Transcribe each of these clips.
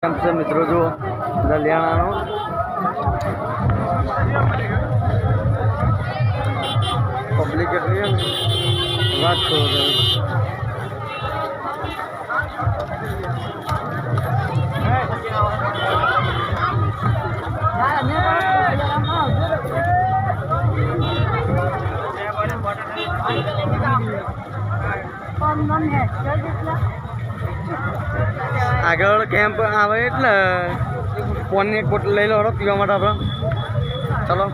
કેમ છે મિત્રો? જુઓ દલિયાણાનો પબ્લિક એટલી વાત કરો આગળ કેમ્પ આવે એટલે ફોનની એક બોટલ લઈ લો હળો પીવા માટે આપણે. ચલો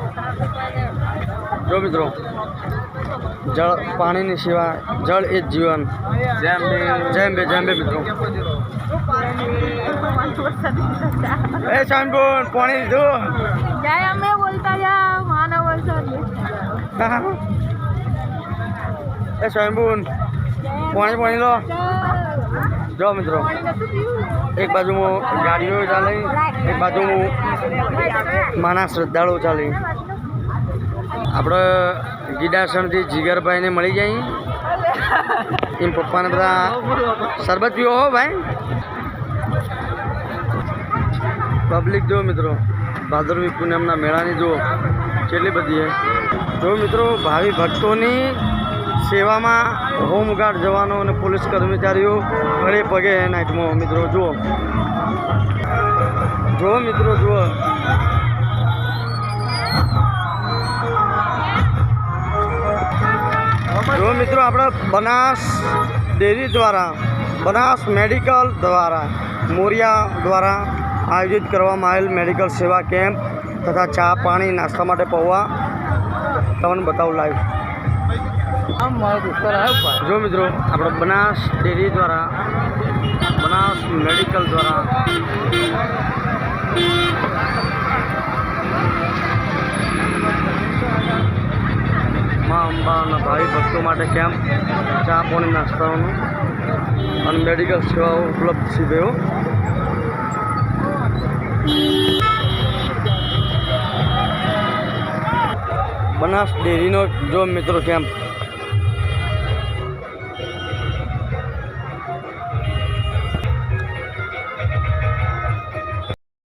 જો મિત્રો, જળ પાણીની સેવા, જળ એ જ જીવન. જેમ બે મિત્રો. એ શાનબોન પાણી લીધું. એ શાનબોન પાણી લો. જો મિત્રો, એક બાજુ ગાડીઓ ચાલે, એક બાજુ માના શ્રદ્ધાળુઓ ચાલે. આપણે ગીડાસણથી જીગરભાઈને મળી જાય, એમ પપ્પાને બધા શરબત પીવો હો ભાઈ. પબ્લિક જો મિત્રો, ભાદરવી પૂનમના મેળાની જુઓ કેટલી બધી છે. જો મિત્રો, ભાવિ ભક્તોની સેવામાં હોમગાર્ડ જવાનો અને પોલીસ કર્મચારીઓ ઘરે પગે નાઇટમાં મિત્રો જુઓ મિત્રો જુઓ. જો મિત્રો, આપણે બનાસ ડેરી દ્વારા, બનાસ મેડિકલ દ્વારા, મોરિયા દ્વારા આયોજિત કરવામાં આવેલ મેડિકલ સેવા કેમ્પ તથા ચા પાણી નાસ્તા માટે પૌવા તમને બતાવું લાઈવ. જો મિત્રો, આપણે બનાસ ડેરી દ્વારા, બનાસ મેડિકલ દ્વારા મા અંબાના ભાવિ ભક્તો માટે કેમ્પ, ચા પાણી નાસ્તાઓનું અને મેડિકલ સેવાઓ ઉપલબ્ધ છે ભાઈઓ. બનાસ ડેરીનો જો મિત્રો કેમ્પ.